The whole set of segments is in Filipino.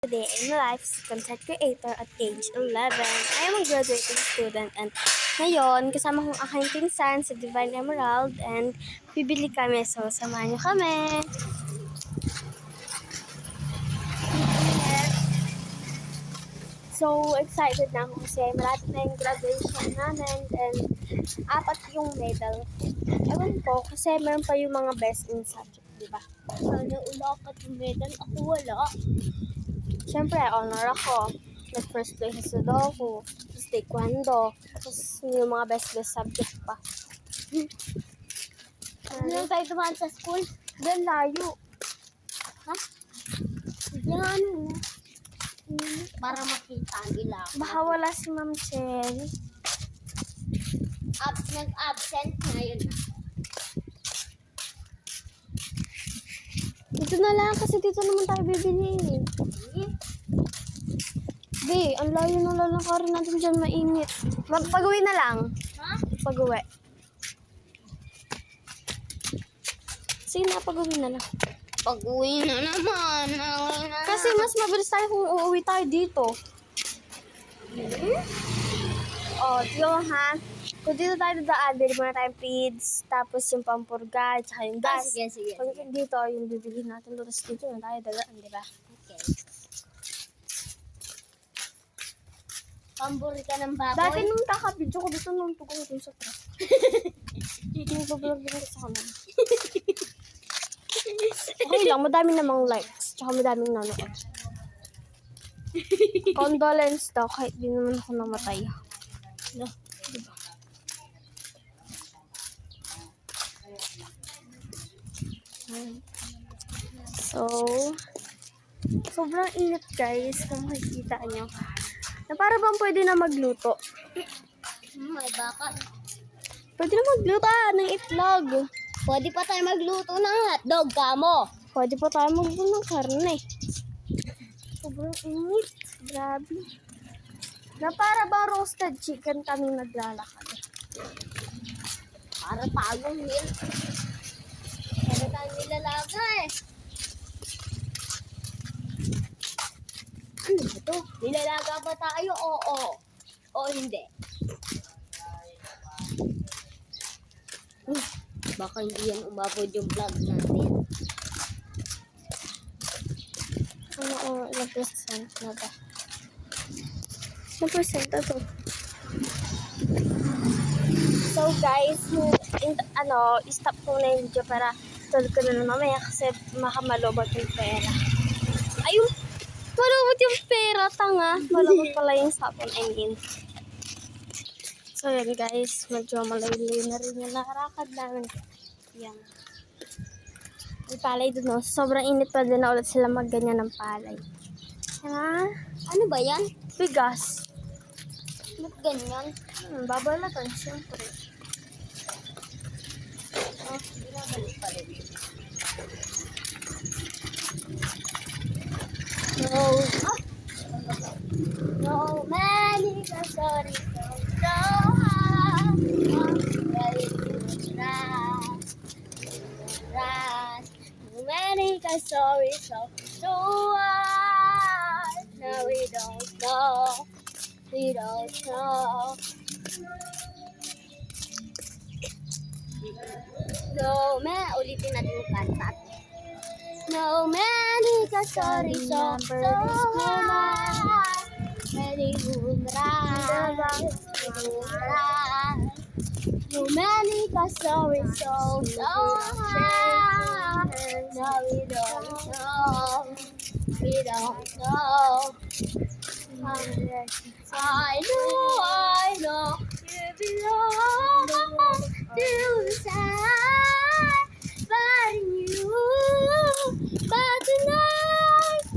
Today in my life as content creator at age 11. I am a graduating student and ngayon kasama kong aking pinsan sa Divine Emerald and bibili kami, so samahan niyo kami. So excited na ako kasi malapit na yung graduation namin and 4 yung medal. Ewan ko kasi meron pa yung mga best in subject, diba? Sana ulakat yung medal. Ako wala. Siyempre, honor ako. Nag-first place sa Sudoku, sa Taekwondo, tapos yung mga best subject pa. Ano tayo dumaan sa school? Then layo. Ha? Sige nga ano na. Para makita nila. Baka wala si Ma'am Cherry. Nag-absent ngayon na. Dito na lang kasi dito naman tayo bibili. Di, ang layo ng lalakarin natin dyan, mainit. Pag-uwi na lang. Ha? Pag-uwi. Sige na, pag-uwi na lang. Pag-uwi na naman. Kasi mas mabilis tayo kung uuwi tayo dito. Oh, tignan mo ha. Kung dito tayo dadaan, bili muna tayong feeds, tapos yung pampurga, tsaka yung gas. Sige. Pag dito, yung bibili natin, tapos dito na tayo dadaan, di ba? Okay. Pamburi ka ng baboy. Dati nung kakabidyo ko dito, nung tugong ko sa truck. Nagbablog din ko sa kanila. Okay lang, madami namang likes, tsaka madaming nanood. Condolence daw, kahit di naman ako namatay. No, diba? So, sobrang init guys, kung makikita nyo. Na para bang pwede na magluto. May bakal. Pwede na magluto ng itlog. Pwede pa tayo magluto ng hotdog, kamo. Pwede pa tayo magluto ng karne. Sobrang init. Grabe. Na para bang roasted chicken kami naglalakad. Para tagong meal. Para tayong nilalaga eh. Ano ba to? Nilalaga ba tayo? Oo. O hindi? Baka hindi yan umabot yung vlog natin. Ano, ilang percent na ba? Ilang percent na to? So guys, stop ko na yung video para tulad ko na mamaya kasi makamalobot yung pera. Ayun! Malobot yung pera, tanga. Malobot pala yung sapon, I mean. So yan guys, medyo malayo na rin yung nakarakad namin. Yan. May palay dun, no? Sobrang init pa din na ulit sila magganyan ng palay. Ha? Ano ba yan? Bigas. Ba't ganyan? Babalatan, syempre. Oh, binabalik pa rin. No, many sorry, so hard. No, many sorry, so hard. No, we don't know. We don't know. No, ulitin natin yung kanta. No, many sorry, so hard. Many boomerang. No, many sorry, so hard. No, we don't know. We don't know. I know you belong to the side, but tonight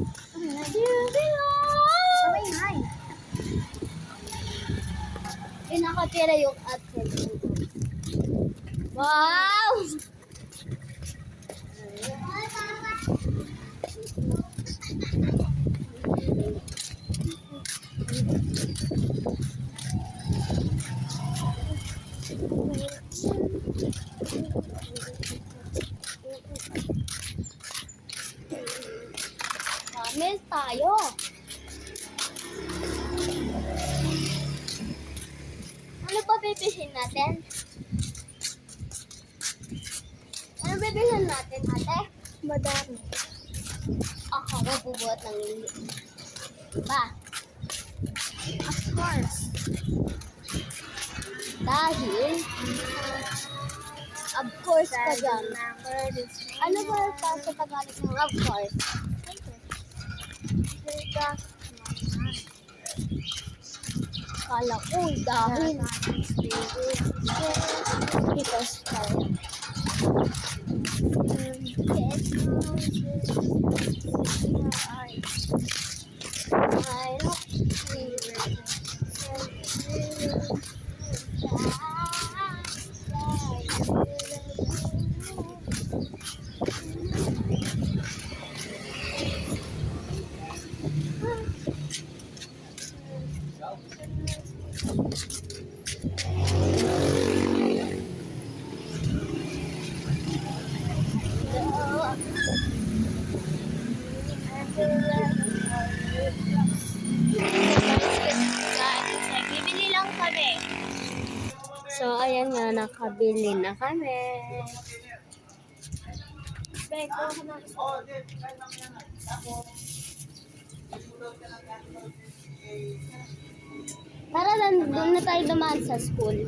you belong. Nakatira yung at wow! Miss tayo. bibilhin natin? Ano bibilhin natin, ate? Madami. Ako, mabubuhat ng lili. Ba? Of course. Dahil, of course ka dyan. Ano ba pa sa Tagalog ng of course? Kala ko, dahil. Because, I don't Bibili lang kami. So, ayan nga, nakabili na kami. Tara, doon na tayo dumaan sa school.